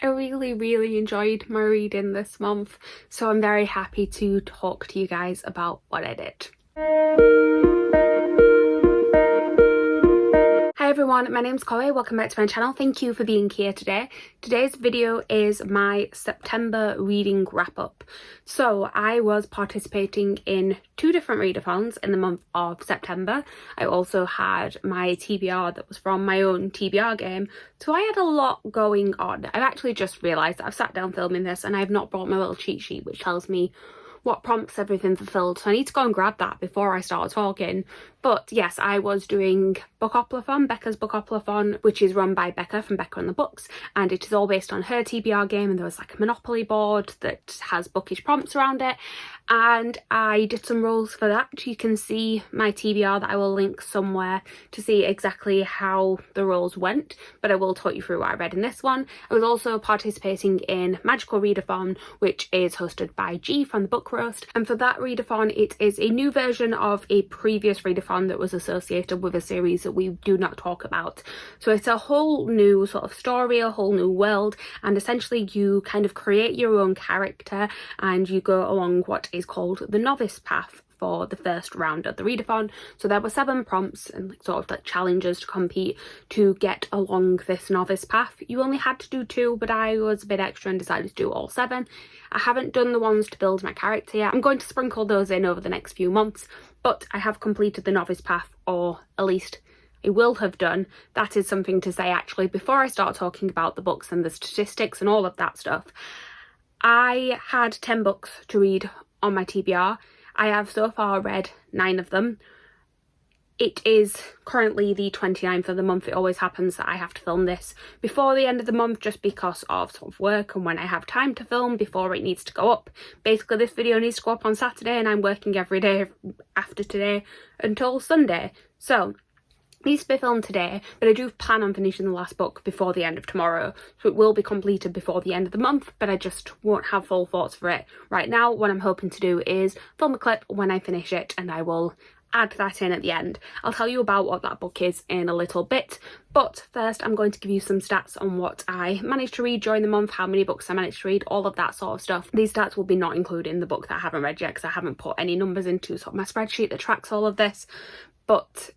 I really enjoyed my reading this month, so I'm very happy to talk to you guys about what I did. Hi everyone, my name's Chloe, welcome back to my channel. Thank you for being here today. Today's video is my September reading wrap up. So I was participating in 2 different readathons in the month of September. I also had my TBR that was from my own TBR game. So I had a lot going on. I've actually just realised that I've sat down filming this and I've not brought my little cheat sheet which tells me what prompts everything fulfilled, so I need to go and grab that before I start talking. But yes, I was doing Bookoplathon, Becca's Bookoplathon, which is run by Becca from Becca and the Books, and it is all based on her TBR game, and there was like a Monopoly board that has bookish prompts around it, and I did some rolls for that. You can see my TBR that I will link somewhere to see exactly how the rolls went, but I will talk you through what I read in this one. I was also participating in Magical Readathon, which is hosted by G from the Book Roast, and for that readathon it is a new version of a previous readathon that was associated with a series that we do not talk about. So it's a whole new sort of story, a whole new world, and essentially you kind of create your own character and you go along what is called the novice path for the first round of the readathon. So there were 7 prompts and sort of like challenges to compete to get along this novice path. You only had to do 2, but I was a bit extra and decided to do all 7. I haven't done the ones to build my character yet. I'm going to sprinkle those in over the next few months, but I have completed the novice path, or at least I will have done. That is something to say actually before I start talking about the books and the statistics and all of that stuff. I had 10 books to read on my TBR. I have so far read 9 of them. It is currently the 29th of the month. It always happens that I have to film this before the end of the month just because of sort of work and when I have time to film before it needs to go up. Basically this video needs to go up on Saturday and I'm working every day after today until Sunday. So it needs to be filmed today, but I do plan on finishing the last book before the end of tomorrow, so it will be completed before the end of the month, but I just won't have full thoughts for it right now. What I'm hoping to do is film a clip when I finish it and I will add that in at the end. I'll tell you about what that book is in a little bit, but first I'm going to give you some stats on what I managed to read during the month, how many books I managed to read, all of that sort of stuff. These stats will be not including the book that I haven't read yet because I haven't put any numbers into sort of my spreadsheet that tracks all of this, but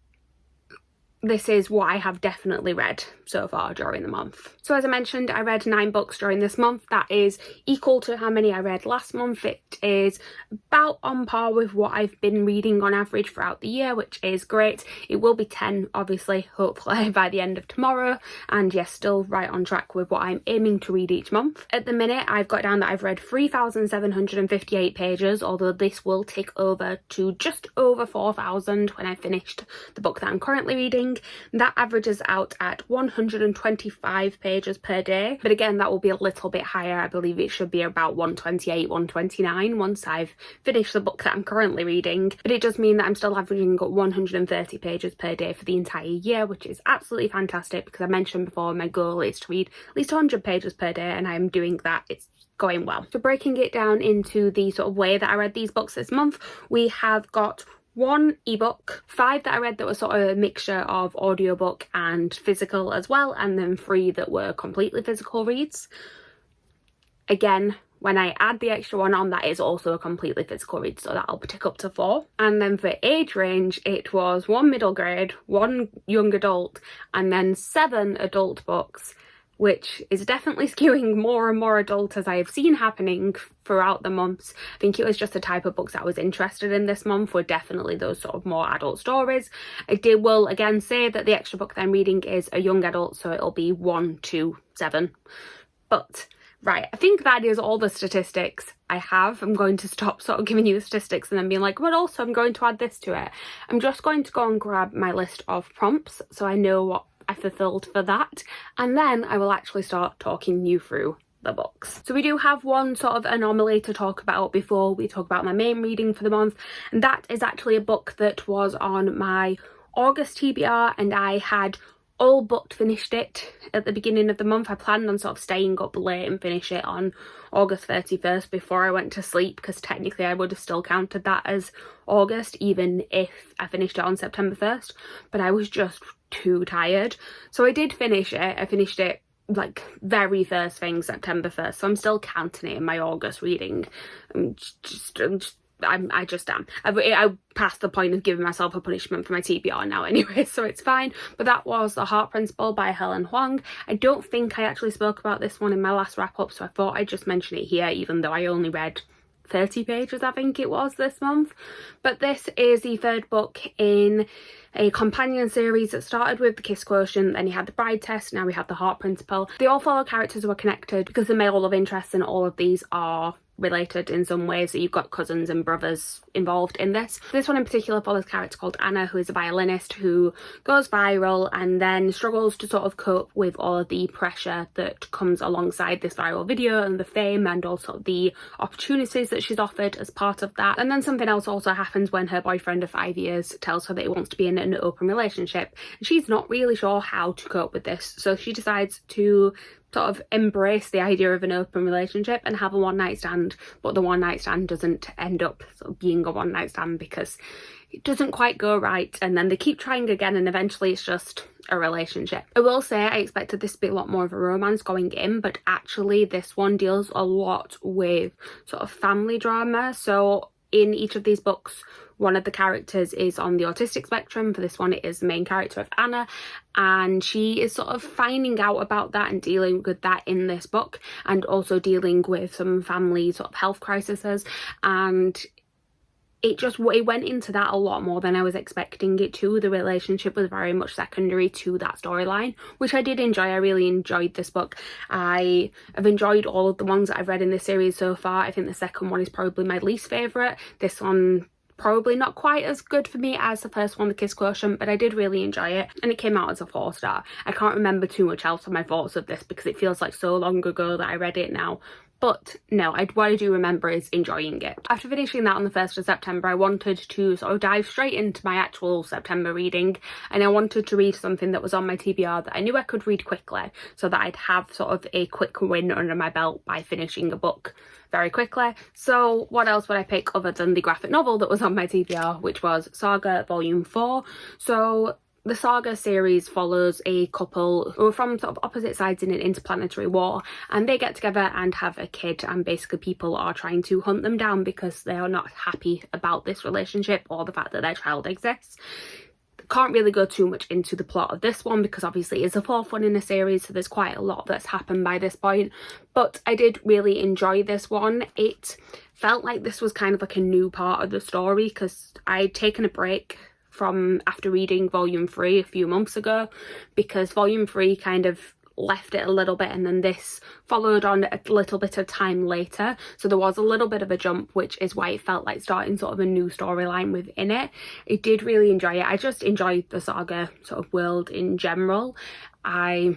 this is what I have definitely read so far during the month. So as I mentioned, I read 9 books during this month. That is equal to how many I read last month. It is about on par with what I've been reading on average throughout the year, which is great. It will be 10, obviously, hopefully by the end of tomorrow. And yes, still right on track with what I'm aiming to read each month. At the minute, I've got down that I've read 3,758 pages, although this will tick over to just over 4,000 when I finished the book that I'm currently reading. That averages out at 125 pages per day, but again that will be a little bit higher. I believe it should be about 128, 129 once I've finished the book that I'm currently reading, but it does mean that I'm still averaging 130 pages per day for the entire year, which is absolutely fantastic because I mentioned before my goal is to read at least 100 pages per day and I'm doing that. It's going well. So breaking it down into the sort of way that I read these books this month, we have got 1 ebook, 5 that I read that were sort of a mixture of audiobook and physical as well, and then 3 that were completely physical reads. Again, when I add the extra one on, that is also a completely physical read, so that'll tick up to 4. And then for age range, it was 1 middle grade, 1 young adult, and then 7 adult books, which is definitely skewing more and more adult as I have seen happening throughout the months. I think it was just the type of books that I was interested in this month were definitely those sort of more adult stories. I will again say that the extra book that I'm reading is a young adult, so it'll be 1 to 7. But right, I think that is all the statistics I have. I'm going to stop sort of giving you the statistics and then being like, but also I'm going to add this to it. I'm just going to go and grab my list of prompts so I know what I fulfilled for that, and then I will actually start talking you through the books. So we do have one sort of anomaly to talk about before we talk about my main reading for the month, and that is actually a book that was on my August TBR and I had all but finished it at the beginning of the month. I planned on sort of staying up late and finish it on August 31st before I went to sleep, because technically I would have still counted that as August even if I finished it on September 1st, but I was just too tired. So I did finish it. I finished it like very first thing, September 1st, so I'm still counting it in my August reading. I just am. I passed the point of giving myself a punishment for my TBR now anyway, so it's fine. But that was The Heart Principle by Helen Huang. I don't think I actually spoke about this one in my last wrap up, so I thought I'd just mention it here, even though I only read 30 pages, I think it was, this month. But this is the third book in a companion series that started with The Kiss Quotient, then you had The Bride Test, now we have The Heart Principle. They all follow characters who are connected because the male love interests in all of these are related in some ways, so you've got cousins and brothers involved in this. This one in particular follows a character called Anna, who is a violinist who goes viral and then struggles to sort of cope with all of the pressure that comes alongside this viral video and the fame and also the opportunities that she's offered as part of that. And then something else also happens when her boyfriend of 5 years tells her that he wants to be in an open relationship, and she's not really sure how to cope with this, so she decides to sort of embrace the idea of an open relationship and have a one-night stand, but the one-night stand doesn't end up sort of being a one-night stand because it doesn't quite go right, and then they keep trying again and eventually it's just a relationship. I will say I expected this to be a lot more of a romance going in, but actually this one deals a lot with sort of family drama. So in each of these books, one of the characters is on the autistic spectrum. For this one, it is the main character of Anna, and she is sort of finding out about that and dealing with that in this book, and also dealing with some family sort of health crises. And it went into that a lot more than I was expecting it to. The relationship was very much secondary to that storyline, which I did enjoy. I really enjoyed this book. I have enjoyed all of the ones that I've read in this series so far. I think the second one is probably my least favourite. This one probably not quite as good for me as the first one, The Kiss Quotient, but I did really enjoy it, and it came out as a 4-star. I can't remember too much else of my thoughts of this because it feels like so long ago that I read it now. But no, what I do remember is enjoying it. After finishing that on the 1st of September, I wanted to sort of dive straight into my actual September reading, and I wanted to read something that was on my TBR that I knew I could read quickly, so that I'd have sort of a quick win under my belt by finishing a book very quickly. So what else would I pick other than the graphic novel that was on my TBR, which was Saga Volume 4. So the Saga series follows a couple who are from sort of opposite sides in an interplanetary war, and they get together and have a kid, and basically people are trying to hunt them down because they are not happy about this relationship or the fact that their child exists. Can't really go too much into the plot of this one because obviously it's the 4th one in a series, so there's quite a lot that's happened by this point, but I did really enjoy this one. It felt like this was kind of like a new part of the story because I'd taken a break from after reading Volume 3 a few months ago because Volume 3 kind of left it a little bit, and then this followed on a little bit of time later, so there was a little bit of a jump, which is why it felt like starting sort of a new storyline within it. I did really enjoy it. I just enjoyed the Saga sort of world in general. I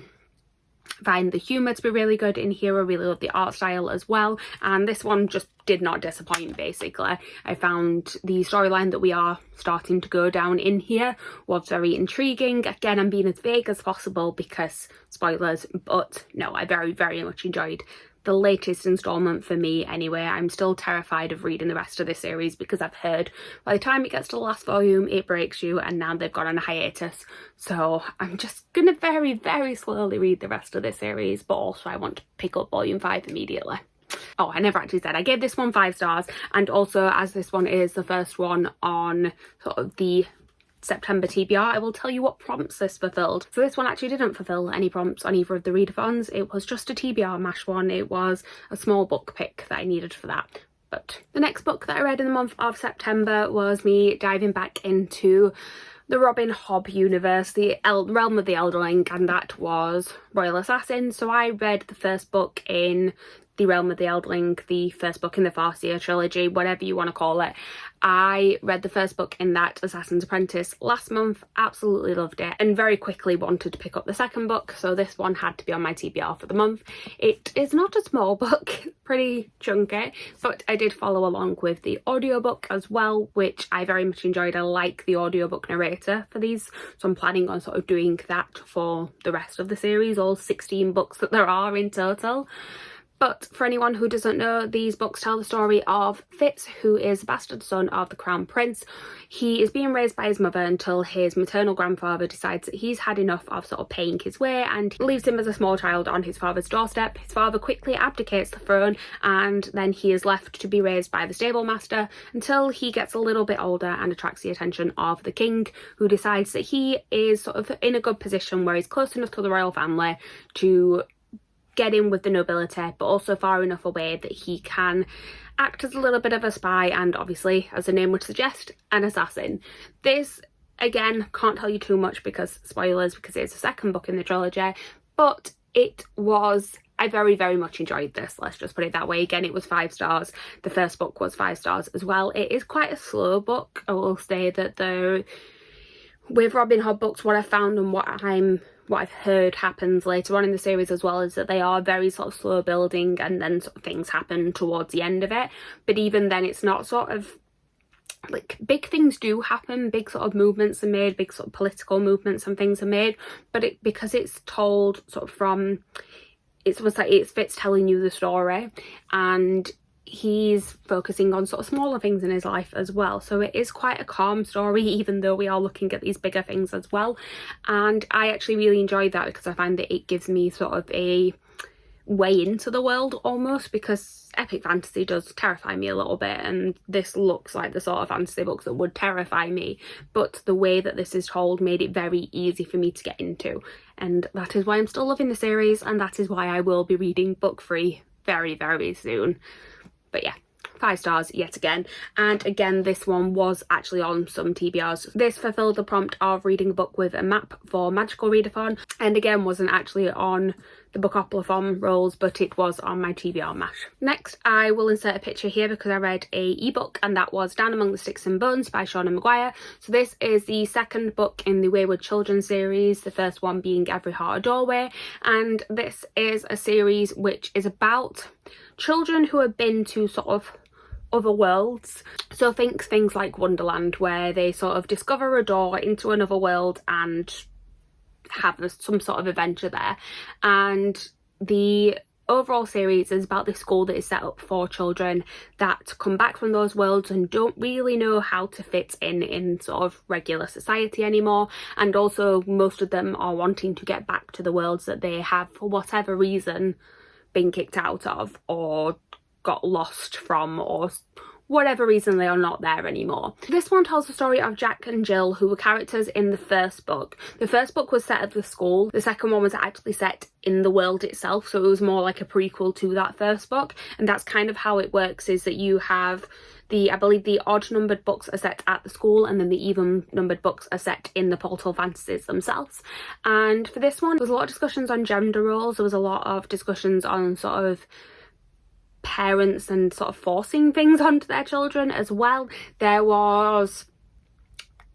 find the humour to be really good in here. I really love the art style as well, and this one just did not disappoint basically. I found the storyline that we are starting to go down in here was very intriguing. Again, I'm being as vague as possible because spoilers, but no, I very, very much enjoyed the latest instalment for me anyway. I'm still terrified of reading the rest of this series because I've heard by the time it gets to the last volume it breaks you, and now they've gone on a hiatus, so I'm just gonna very, very slowly read the rest of this series, but also I want to pick up Volume 5 immediately. Oh, I never actually said I gave this one 5 stars, and also as this one is the first one on sort of the September TBR, I will tell you what prompts this fulfilled. So this one actually didn't fulfill any prompts on either of the readathons. It was just a TBR mash one. It was a small book pick that I needed for that. But the next book that I read in the month of September was me diving back into the Robin Hobb universe, the Realm of the Elderling, and that was Royal Assassin. So I read the first book in the Realm of the Elderling, the first book in the Farseer trilogy, whatever you want to call it. I read the first book in that, Assassin's Apprentice, last month, absolutely loved it, and very quickly wanted to pick up the second book, so this one had to be on my TBR for the month. It is not a small book, pretty chunky, but I did follow along with the audiobook as well, which I very much enjoyed. I like the audiobook narrator for these, so I'm planning on sort of doing that for the rest of the series, all 16 books that there are in total. But for anyone who doesn't know, these books tell the story of Fitz, who is the bastard son of the Crown Prince. He is being raised by his mother until his maternal grandfather decides that he's had enough of sort of paying his way and leaves him as a small child on his father's doorstep. His father quickly abdicates the throne, and then he is left to be raised by the stable master until he gets a little bit older and attracts the attention of the king, who decides that he is sort of in a good position where he's close enough to the royal family to get in with the nobility, but also far enough away that he can act as a little bit of a spy and, obviously, as the name would suggest, an assassin. This, again, can't tell you too much because spoilers, because it's the second book in the trilogy, but I very, very much enjoyed this, let's just put it that way. Again, it was 5 stars. The first book was 5 stars as well. It is quite a slow book. I will say that with Robin Hood books, what I found and what I've heard happens later on in the series as well is that they are very sort of slow building, and then sort of things happen towards the end of it. But even then, it's not sort of like big things do happen, big sort of movements are made, big sort of political movements and things are made, but because it's told sort of from, it's almost like it's Fitz telling you the story, and he's focusing on sort of smaller things in his life as well. So it is quite a calm story, even though we are looking at these bigger things as well. And I actually really enjoyed that because I find that it gives me sort of a way into the world almost, because epic fantasy does terrify me a little bit, and this looks like the sort of fantasy books that would terrify me, but the way that this is told made it very easy for me to get into, and that is why I'm still loving the series, and that is why I will be reading book 3 very, very soon. But yeah, 5 stars yet again. And again, this one was actually on some TBRs. This fulfilled the prompt of reading a book with a map for Magical Readathon, and again wasn't actually on the Bookoplathon rolls, but it was on my TBR mash. Next, I will insert a picture here because I read a ebook, and that was Down Among the Sticks and Bones by Shauna Maguire. So this is the second book in the Wayward Children series, the first one being Every Heart a Doorway, and this is a series which is about children who have been to sort of other worlds. So think things like Wonderland, where they sort of discover a door into another world and have some sort of adventure there. And the overall series is about this school that is set up for children that come back from those worlds and don't really know how to fit in sort of regular society anymore, and also most of them are wanting to get back to the worlds that they have for whatever reason been kicked out of or got lost from, or whatever reason they are not there anymore. This one tells the story of Jack and Jill, who were characters in the first book. The first book was set at the school, the second one was actually set in the world itself, so it was more like a prequel to that first book, and that's kind of how it works, is that you have I believe the odd numbered books are set at the school, and then the even numbered books are set in the portal fantasies themselves. And for this one, there was a lot of discussions on gender roles, there was a lot of discussions on sort of parents and sort of forcing things onto their children as well. There was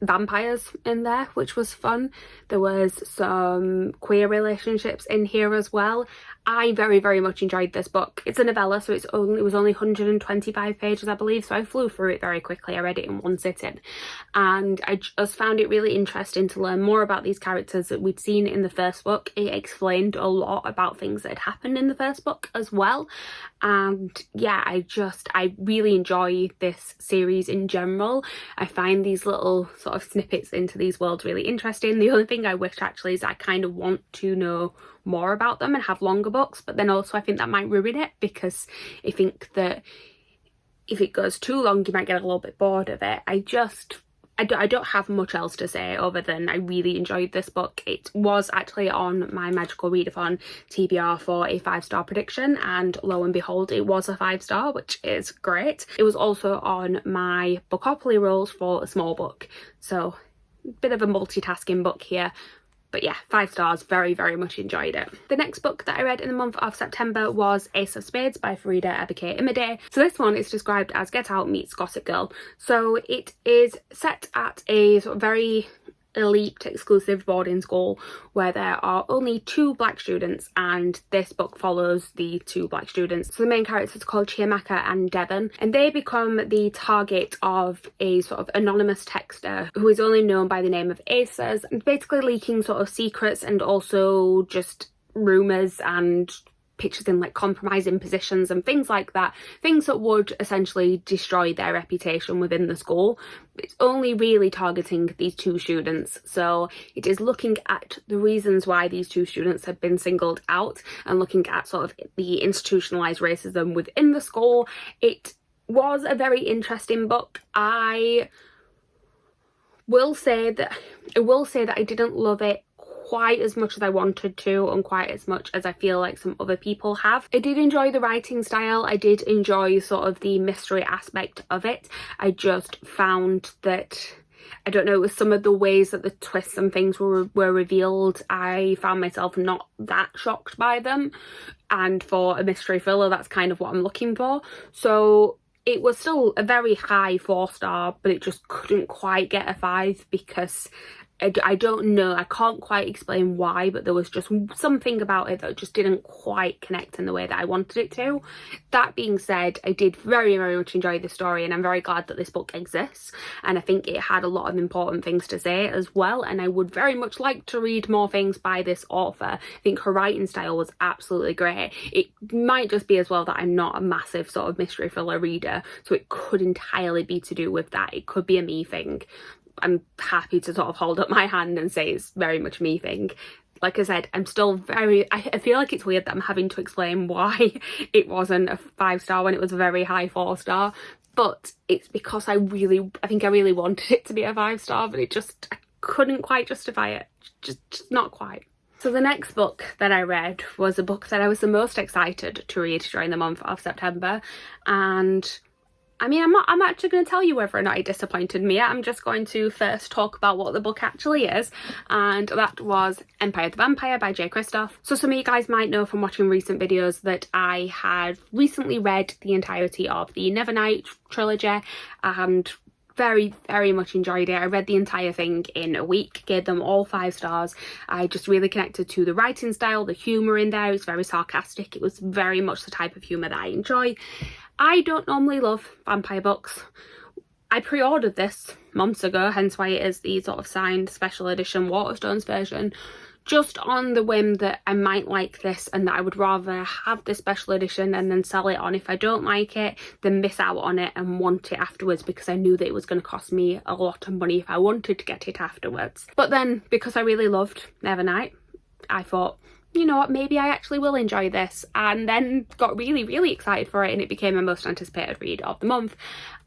vampires in there, which was fun. There was some queer relationships in here as well. I very, very much enjoyed this book. It's a novella, so it was only 125 pages, I believe, so I flew through it very quickly. I read it in one sitting, and I just found it really interesting to learn more about these characters that we'd seen in the first book. It explained a lot about things that had happened in the first book as well, and yeah, I really enjoy this series in general. I find these little sort of snippets into these worlds really interesting. The only thing I wish actually is I kind of want to know more about them and have longer books, but then also I think that might ruin it, because I think that if it goes too long you might get a little bit bored of it. I don't have much else to say other than I really enjoyed this book. It was actually on my Magical Readathon TBR for a 5-star prediction, and lo and behold it was a 5-star, which is great. It was also on my Bookopoly rolls for a small book, so a bit of a multitasking book here. But yeah, 5 stars, very, very much enjoyed it. The next book that I read in the month of September was Ace of Spades by Farida Abike Imade. So this one is described as Get Out meets Gossip Girl. So it is set at a sort of very elite exclusive boarding school where there are only 2 black students, and this book follows the 2 black students. So the main characters are called Chiamaka and Devon, and they become the target of a sort of anonymous texter who is only known by the name of Aces, and basically leaking sort of secrets and also just rumours and pictures in like compromising positions and things like that, things that would essentially destroy their reputation within the school. It's only really targeting these two students, so it is looking at the reasons why these two students have been singled out and looking at sort of the institutionalized racism within the school. It was a very interesting book. I will say that I didn't love it quite as much as I wanted to, and quite as much as I feel like some other people have. I did enjoy the writing style. I did enjoy sort of the mystery aspect of it. I just found that, I don't know, with some of the ways that the twists and things were revealed, I found myself not that shocked by them. And for a mystery thriller, that's kind of what I'm looking for. So it was still a very high 4-star, but it just couldn't quite get a 5 because I don't know, I can't quite explain why, but there was just something about it that just didn't quite connect in the way that I wanted it to. That being said, I did very, very much enjoy the story, and I'm very glad that this book exists, and I think it had a lot of important things to say as well, and I would very much like to read more things by this author. I think her writing style was absolutely great. It might just be as well that I'm not a massive sort of mystery thriller reader, so it could entirely be to do with that. It could be a me thing. I'm happy to sort of hold up my hand and say it's very much me thing. Like I said, I'm still I feel like it's weird that I'm having to explain why it wasn't a 5-star when it was a very high 4-star, but it's because I think I really wanted it to be a 5-star, but I couldn't quite justify it. Just not quite. So the next book that I read was a book that I was the most excited to read during the month of September, and I mean, I'm actually going to tell you whether or not it disappointed me. I'm just going to first talk about what the book actually is, and that was Empire the Vampire by J. Kristoff. So some of you guys might know from watching recent videos that I had recently read the entirety of the Nevernight trilogy and very, very much enjoyed it. I read the entire thing in a week, gave them all 5 stars. I just really connected to the writing style, the humour in there. It was very sarcastic. It was very much the type of humour that I enjoy. I don't normally love vampire books. I pre-ordered this months ago, hence why it is the sort of signed special edition Waterstones version, just on the whim that I might like this and that I would rather have this special edition and then sell it on if I don't like it than miss out on it and want it afterwards, because I knew that it was going to cost me a lot of money if I wanted to get it afterwards. But then, because I really loved Nevernight, I thought, you know what, maybe I actually will enjoy this, and then got really, really excited for it, and it became my most anticipated read of the month,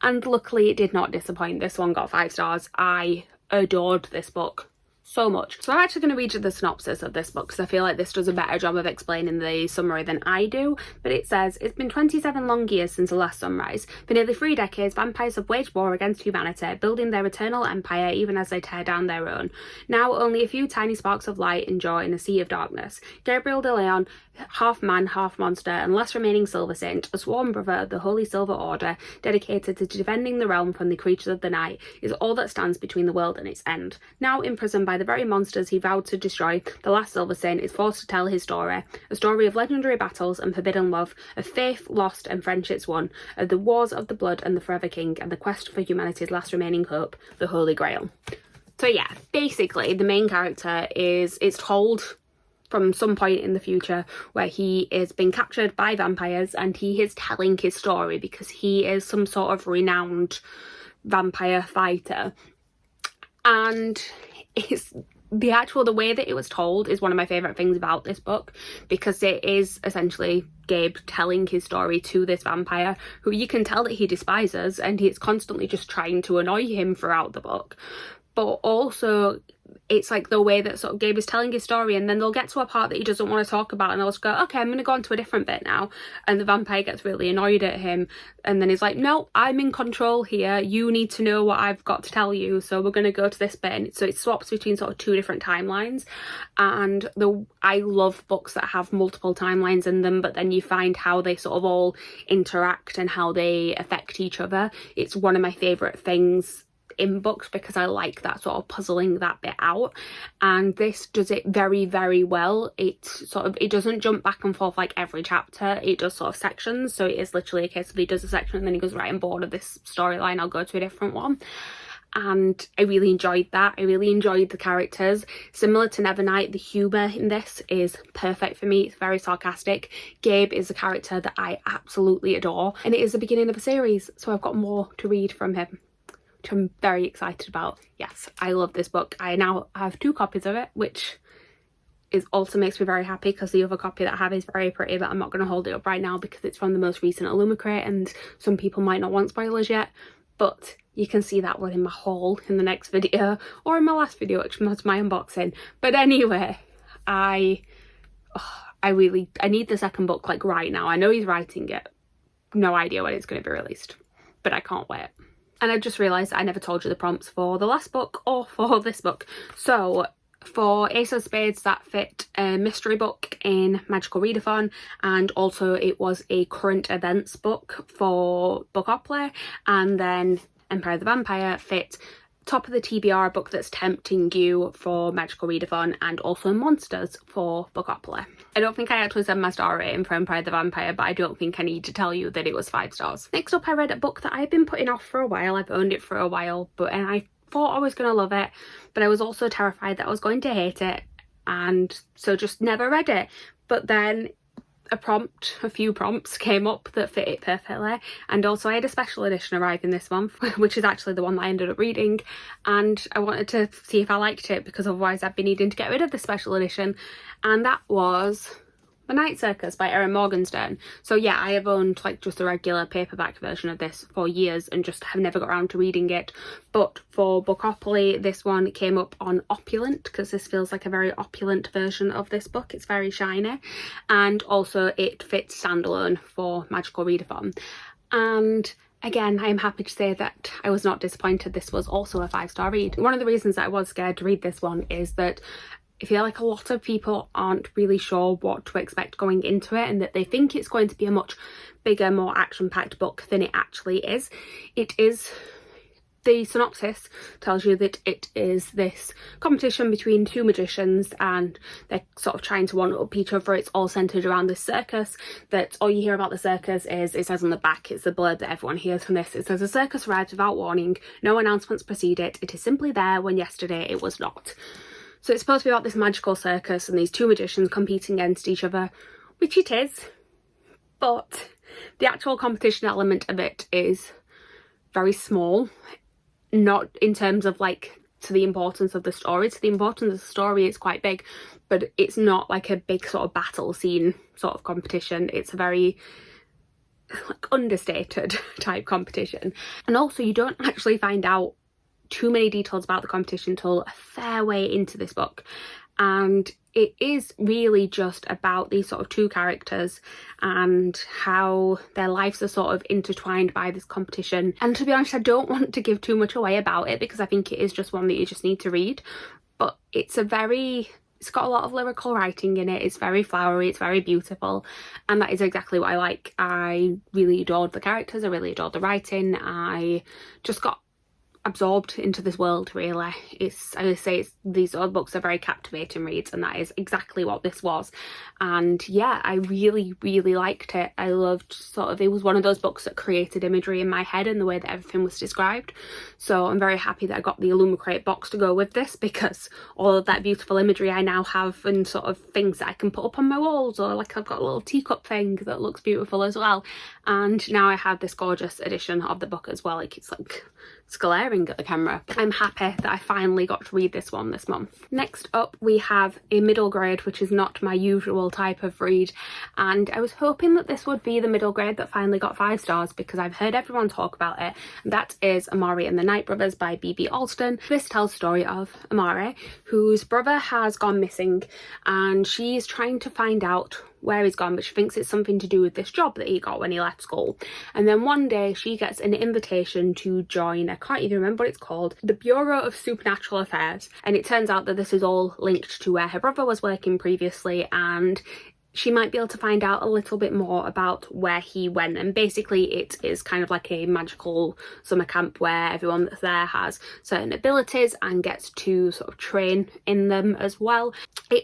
and luckily it did not disappoint. This one got 5 stars. I adored this book so much. So I'm actually going to read you the synopsis of this book because I feel like this does a better job of explaining the summary than I do. But it says, it's been 27 long years since the last sunrise. For nearly 3 decades, vampires have waged war against humanity, building their eternal empire even as they tear down their own. Now only a few tiny sparks of light endure in a sea of darkness. Gabriel de Leon, half man, half monster, and last remaining Silver Saint, a sworn brother of the Holy Silver Order, dedicated to defending the realm from the creatures of the night, is all that stands between the world and its end. Now imprisoned by the very monsters he vowed to destroy, the last Silver Saint is forced to tell his story, a story of legendary battles and forbidden love, of faith lost and friendships won, of the wars of the blood and the Forever King, and the quest for humanity's last remaining hope, the Holy Grail. So yeah, basically the main character it's told from some point in the future where he is being captured by vampires, and he is telling his story because he is some sort of renowned vampire fighter. And it's the way that it was told is one of my favourite things about this book, because it is essentially Gabe telling his story to this vampire who you can tell that he despises, and he's constantly just trying to annoy him throughout the book. But also it's like the way that sort of Gabe is telling his story, and then they'll get to a part that he doesn't want to talk about, and they'll just go, okay, I'm going to go on to a different bit now, and the vampire gets really annoyed at him, and then he's like, no, I'm in control here, you need to know what I've got to tell you, so we're going to go to this bit. And so it swaps between sort of 2 different timelines, and I love books that have multiple timelines in them, but then you find how they sort of all interact and how they affect each other. It's one of my favourite things in books because I like that sort of puzzling that bit out, and this does it very, very well. It doesn't jump back and forth like every chapter, it does sort of sections, so it is literally a case of he does a section and then he goes, right, I'm bored of this storyline, I'll go to a different one. and I really enjoyed that. I really enjoyed the characters. Similar to Nevernight, the humour in this is perfect for me. It's very sarcastic. Gabe is a character that I absolutely adore, and it is the beginning of a series, so I've got more to read from him, which I'm very excited about. Yes, I love this book. I now have 2 copies of it, which also makes me very happy because the other copy that I have is very pretty, but I'm not going to hold it up right now because it's from the most recent Illumicrate and some people might not want spoilers yet, but you can see that one in my haul in the next video, or in my last video, which was my unboxing. But anyway, I need the second book like right now. I know he's writing it, no idea when it's going to be released, but I can't wait. And I just realised I never told you the prompts for the last book or for this book. So for Ace of Spades, that fit a mystery book in Magical Readathon, and also it was a current events book for Bookoplathon, and then Empire of the Vampire fit top of the TBR book that's tempting you for Magical Readathon, and also Monsters for Bookoplathon. I don't think I actually said my star rating for Empire of the Vampire, but I don't think I need to tell you that it was 5 stars. Next up, I read a book that I've been putting off for a while. I've owned it for a while, and I thought I was going to love it, but I was also terrified that I was going to hate it, and so just never read it. But then a few prompts came up that fit it perfectly, and also I had a special edition arriving this month, which is actually the one that I ended up reading, and I wanted to see if I liked it because otherwise I'd be needing to get rid of the special edition, and that was The Night Circus by Erin Morgenstern. So yeah, I have owned like just a regular paperback version of this for years and just have never got around to reading it. But for Bookopoly, this one came up on Opulent because this feels like a very opulent version of this book. It's very shiny, and also it fits standalone for Magical Readathon. And again, I am happy to say that I was not disappointed. This was also a 5-star read. One of the reasons that I was scared to read this one is that I feel like a lot of people aren't really sure what to expect going into it, and that they think it's going to be a much bigger, more action-packed book than it actually is. It is. The synopsis tells you that it is this competition between 2 magicians, and they're sort of trying to one-up each other. It's all centred around this circus, that all you hear about the circus is, it says on the back, it's the blurb that everyone hears from this, it says, "The circus arrives without warning, no announcements precede it, it is simply there when yesterday it was not." So it's supposed to be about this magical circus and these 2 magicians competing against each other, which it is, but the actual competition element of it is very small. Not in terms of like to the importance of the story. To the importance of the story, it's quite big, but it's not like a big sort of battle scene sort of competition. It's a very like understated type competition. And also you don't actually find out too many details about the competition till a fair way into this book, and it is really just about these sort of 2 characters and how their lives are sort of intertwined by this competition. And to be honest, I don't want to give too much away about it because I think it is just one that you just need to read, but it's got a lot of lyrical writing in it. It's very flowery, it's very beautiful, and that is exactly what I like. I really adored the characters, I really adored the writing, I just got absorbed into this world really. I would say these other books are very captivating reads, and that is exactly what this was. And yeah, I really liked it. I loved it was one of those books that created imagery in my head and the way that everything was described. So I'm very happy that I got the Illumicrate box to go with this, because all of that beautiful imagery I now have, and sort of things that I can put up on my walls, or like I've got a little teacup thing that looks beautiful as well. And now I have this gorgeous edition of the book as well. Like it's glaring at the camera. I'm happy that I finally got to read this one this month. Next up we have a middle grade, which is not my usual type of read, and I was hoping that this would be the middle grade that finally got 5 stars because I've heard everyone talk about it. That is Amari and the Night Brothers by B.B. Alston. This tells the story of Amari, whose brother has gone missing, and she's trying to find out where he's gone, but she thinks it's something to do with this job that he got when he left school. And then one day she gets an invitation to join, I can't even remember what it's called, the Bureau of Supernatural Affairs, and it turns out that this is all linked to where her brother was working previously, and she might be able to find out a little bit more about where he went. And basically it is kind of like a magical summer camp where everyone that's there has certain abilities and gets to sort of train in them as well.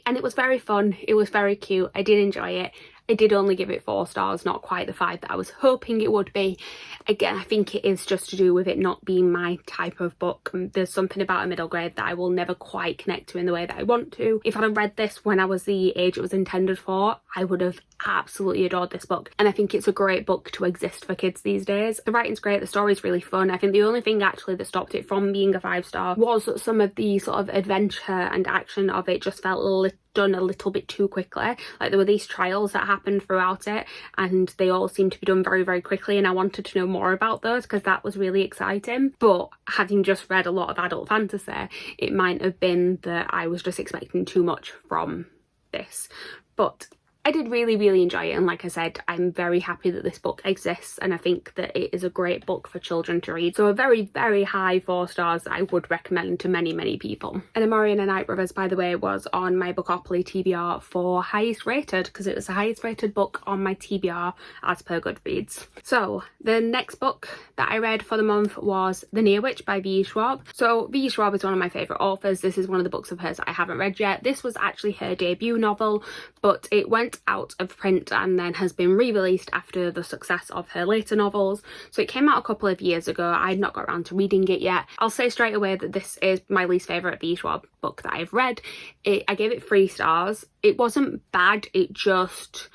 And it was very fun, it was very cute, I did enjoy it. I did only give it 4 stars, not quite the 5 that I was hoping it would be. Again, I think it is just to do with it not being my type of book. There's something about a middle grade that I will never quite connect to in the way that I want to. If I had read this when I was the age it was intended for, I would have absolutely adored this book. And I think it's a great book to exist for kids these days. The writing's great, the story's really fun. I think the only thing actually that stopped it from being a 5-star was that some of the sort of adventure and action of it just felt done a little bit too quickly. Like, there were these trials that happened throughout it and they all seemed to be done very, very quickly, and I wanted to know more about those because that was really exciting. But having just read a lot of adult fantasy, it might have been that I was just expecting too much from this. But I did really, really enjoy it, and like I said, I'm very happy that this book exists, and I think that it is a great book for children to read. So a very, very high 4 stars that I would recommend to many, many people. And Amari and the Night Brothers, by the way, was on my Bookopoly TBR for highest rated, because it was the highest rated book on my TBR as per Goodreads. So the next book that I read for the month was The Near Witch by V.E. Schwab. So V.E. Schwab is one of my favourite authors. This is one of the books of hers that I haven't read yet. This was actually her debut novel, but it went out of print and then has been re-released after the success of her later novels. So it came out a couple of years ago. I had not got around to reading it yet. I'll say straight away that this is my least favourite V.E. Schwab book that I've read. I gave it 3 stars. It wasn't bad, it just,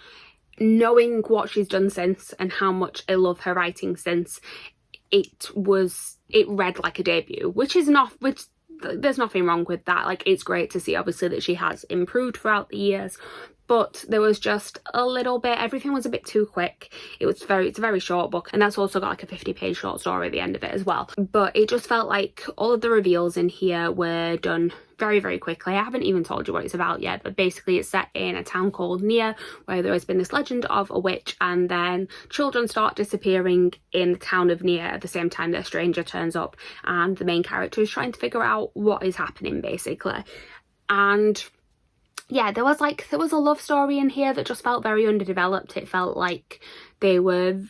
knowing what she's done since and how much I love her writing since, it read like a debut, which there's nothing wrong with that. Like, it's great to see obviously that she has improved throughout the years, but there was just a little bit, everything was a bit too quick. It's a very short book, and that's also got like a 50-page short story at the end of it as well. But it just felt like all of the reveals in here were done very, very quickly. I haven't even told you what it's about yet, but basically it's set in a town called Nia, where there has been this legend of a witch, and then children start disappearing in the town of Nia at the same time that a stranger turns up, and the main character is trying to figure out what is happening basically. And yeah, there was a love story in here that just felt very underdeveloped. It felt like they were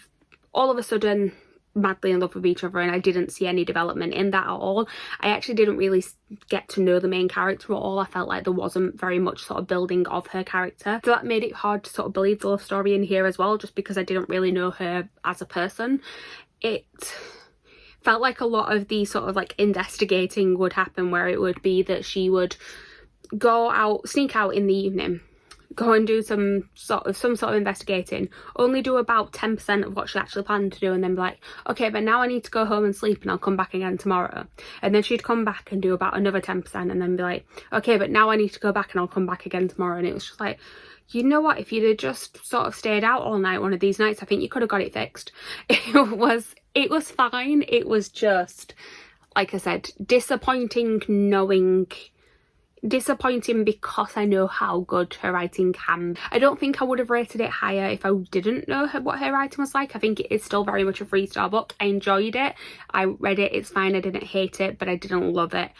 all of a sudden madly in love with each other, and I didn't see any development in that at all. I actually didn't really get to know the main character at all. I felt like there wasn't very much sort of building of her character, so that made it hard to sort of believe the love story in here as well, just because I didn't really know her as a person. It felt like a lot of the sort of like investigating would happen, where it would be that she would sneak out in the evening, go and do some sort of investigating, only do about 10% of what she actually planned to do, and then be like, okay, but now I need to go home and sleep and I'll come back again tomorrow. And then she'd come back and do about another 10% and then be like, okay, but now I need to go back and I'll come back again tomorrow. And it was just like, you know what, if you'd have just sort of stayed out all night one of these nights, I think you could have got it fixed. It was fine. It was just, like I said, disappointing because I know how good her writing can. I don't think I would have rated it higher if I didn't know what her writing was like. I think it is still very much a 3-star book. I enjoyed it. I read it. It's fine. I didn't hate it, but I didn't love it.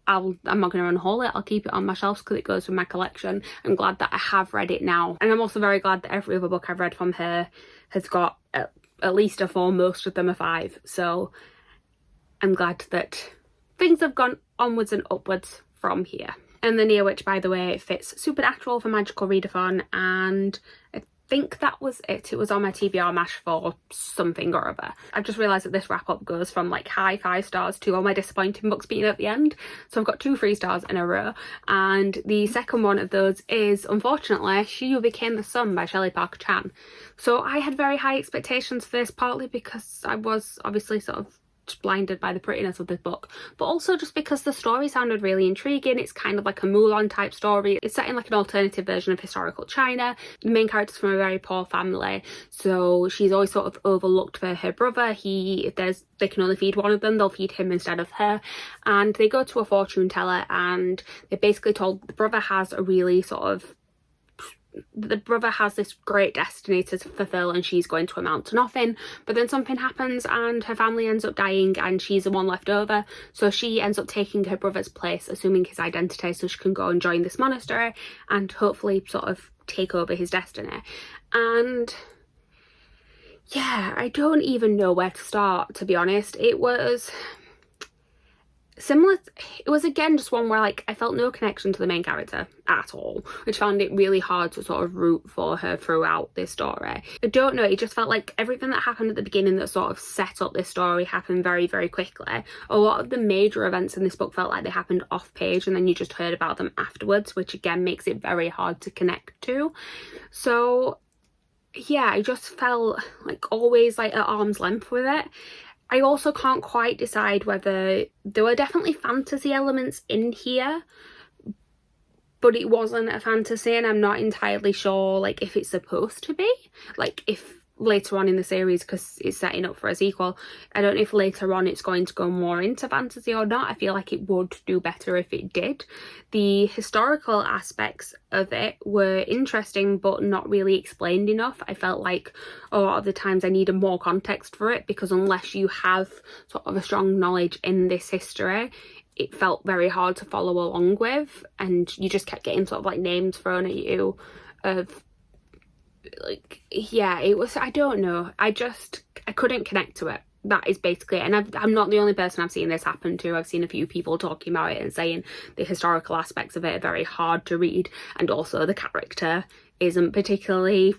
I'm not going to unhaul it. I'll keep it on my shelves because it goes with my collection. I'm glad that I have read it now. And I'm also very glad that every other book I've read from her has got at least a 4, most of them a 5. So I'm glad that things have gone onwards and upwards from here. And The Near Witch, by the way, fits Supernatural for Magical Readathon, and I think that was it. It was on my TBR mash for something or other. I've just realised that this wrap up goes from like high 5 stars to all my disappointing books being at the end. So I've got 2 3 stars in a row, and the second one of those is, unfortunately, She Who Became the Sun by Shelley Parker Chan. So I had very high expectations for this, partly because I was obviously sort of blinded by the prettiness of this book, but also just because the story sounded really intriguing. It's kind of like a Mulan type story. It's set in like an alternative version of historical China. The main character's from a very poor family, so she's always sort of overlooked for her brother. If they can only feed one of them, they'll feed him instead of her, and they go to a fortune teller, and they're basically told the brother has this great destiny to fulfill and she's going to amount to nothing. But then something happens and her family ends up dying and she's the one left over, so she ends up taking her brother's place, assuming his identity, so she can go and join this monastery and hopefully sort of take over his destiny. And yeah, I don't even know where to start, to be honest. It was similar, it was again just one where like I felt no connection to the main character at all, which found it really hard to sort of root for her throughout this story. I don't know, it just felt like everything that happened at the beginning that sort of set up this story happened very, very quickly. A lot of the major events in this book felt like they happened off page and then you just heard about them afterwards, which again makes it very hard to connect to. So yeah, I just felt like always like at arm's length with it. I also can't quite decide whether there were definitely fantasy elements in here, but it wasn't a fantasy, and I'm not entirely sure like if it's supposed to be, like if later on in the series, because it's setting up for a sequel, I don't know if later on it's going to go more into fantasy or not. I feel like it would do better if it did. The historical aspects of it were interesting but not really explained enough. I felt like a lot of the times I needed more context for it, because unless you have sort of a strong knowledge in this history, it felt very hard to follow along with, and you just kept getting sort of like names thrown at you of like, yeah, it was, I don't know, I couldn't connect to it. That is basically it. And I'm not the only person I've seen this happen to. I've seen a few people talking about it and saying the historical aspects of it are very hard to read, and also the character isn't particularly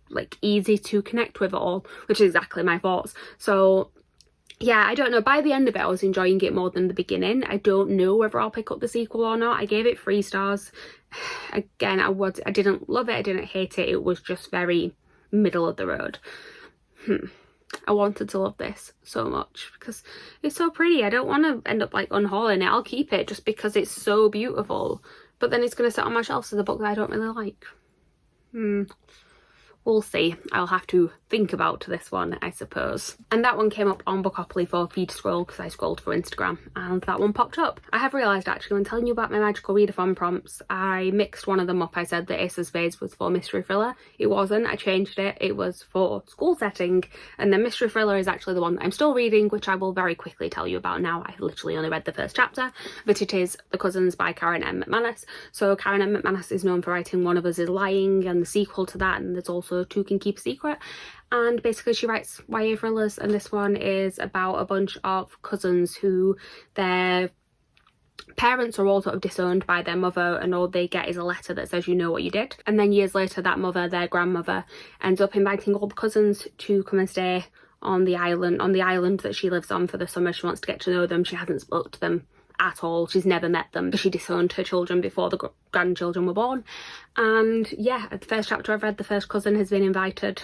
like easy to connect with at all, which is exactly my thoughts. So yeah, I don't know, by the end of it I was enjoying it more than the beginning. I don't know whether I'll pick up the sequel or not. I gave it 3 stars. Again, I didn't love it, I didn't hate it, it was just very middle of the road. I wanted to love this so much because it's so pretty. I don't want to end up like unhauling it. I'll keep it just because it's so beautiful, but then it's going to sit on my shelf as a book that I don't really like. We'll see. I'll have to think about this one, I suppose. And that one came up on Bookopoly for feed scroll because I scrolled through Instagram and that one popped up. I have realised actually when telling you about my magical readathon prompts, I mixed one of them up. I said that Ace of Spades was for mystery thriller. It wasn't. I changed it. It was for school setting, and then mystery thriller is actually the one that I'm still reading, which I will very quickly tell you about now. I literally only read the first chapter, but it is The Cousins by Karen M. McManus. So Karen M. McManus is known for writing One of Us is Lying and the sequel to that, and there's also Two Can Keep a Secret, and basically she writes YA thrillers, and this one is about a bunch of cousins who their parents are all sort of disowned by their mother, and all they get is a letter that says you know what you did, and then years later that mother, their grandmother, ends up inviting all the cousins to come and stay on the island that she lives on for the summer. She wants to get to know them. She hasn't spoke to them at all. She's never met them because she disowned her children before the grandchildren were born. And yeah, the first chapter I've read, the first cousin has been invited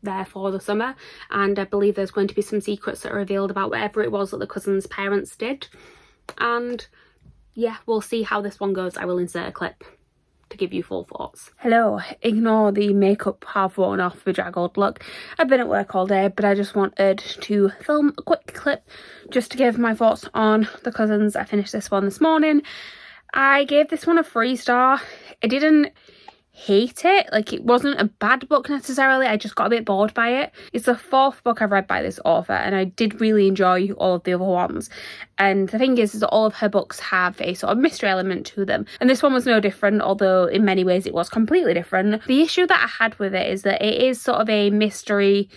there for the summer, and I believe there's going to be some secrets that are revealed about whatever it was that the cousin's parents did. And yeah, we'll see how this one goes. I will insert a clip to give you full thoughts. Hello, ignore the makeup half worn off bedraggled look. I've been at work all day, but I just wanted to film a quick clip just to give my thoughts on The Cousins. I finished this one this morning. I gave this one a 3-star. I didn't hate it, like it wasn't a bad book necessarily, I just got a bit bored by it. It's the 4th book I've read by this author, and I did really enjoy all of the other ones. And the thing is that all of her books have a sort of mystery element to them, and this one was no different, although in many ways it was completely different. The issue that I had with it is that it is sort of a mystery.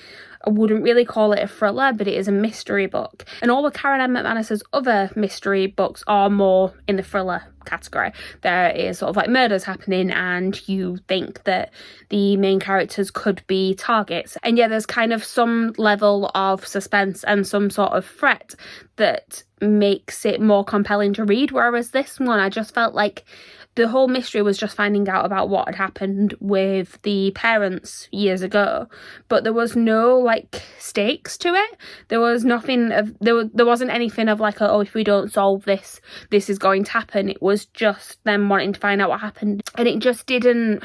I wouldn't really call it a thriller, but it is a mystery book. And all of Karen M. McManus's other mystery books are more in the thriller category. There is sort of like murders happening and you think that the main characters could be targets. And yeah, there's kind of some level of suspense and some sort of threat that makes it more compelling to read. Whereas this one, I just felt like the whole mystery was just finding out about what had happened with the parents years ago, but there was no like stakes to it. There was nothing of there wasn't anything of like, oh, if we don't solve this, this is going to happen. It was just them wanting to find out what happened, and it just didn't.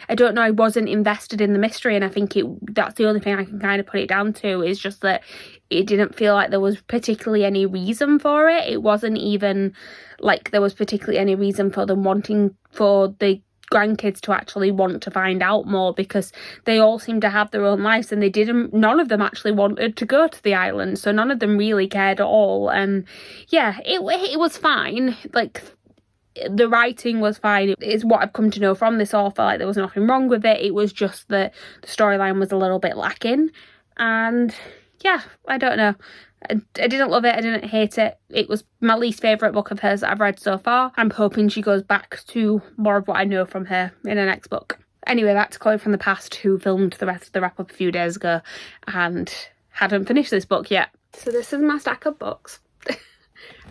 I don't know, I wasn't invested in the mystery, and I think that's the only thing I can kind of put it down to, is just that it didn't feel like there was particularly any reason for it. It wasn't even like there was particularly any reason for them wanting, for the grandkids to actually want to find out more, because they all seemed to have their own lives, and none of them actually wanted to go to the island, so none of them really cared at all. And yeah, it was fine, like the writing was fine. It's what I've come to know from this author, like there was nothing wrong with it. It was just that the storyline was a little bit lacking, and yeah, I don't know. I didn't love it, I didn't hate it. It was my least favourite book of hers that I've read so far. I'm hoping she goes back to more of what I know from her in her next book. Anyway, back to Chloe from the past, who filmed the rest of the wrap-up a few days ago and hadn't finished this book yet. So this is my stack of books.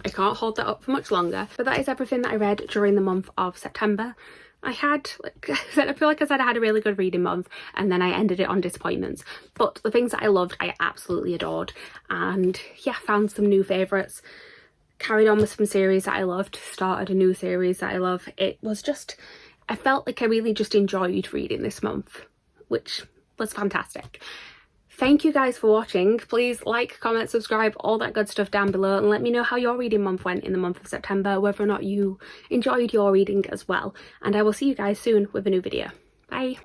I can't hold that up for much longer, but that is everything that I read during the month of September. I had, like I said, I feel like I said I had a really good reading month, and then I ended it on disappointments. But the things that I loved, I absolutely adored. And yeah, found some new favourites, carried on with some series that I loved, started a new series that I love. It was just, I felt like I really just enjoyed reading this month, which was fantastic. Thank you guys for watching. Please like, comment, subscribe, all that good stuff down below, and let me know how your reading month went in the month of September, whether or not you enjoyed your reading as well. And I will see you guys soon with a new video. Bye!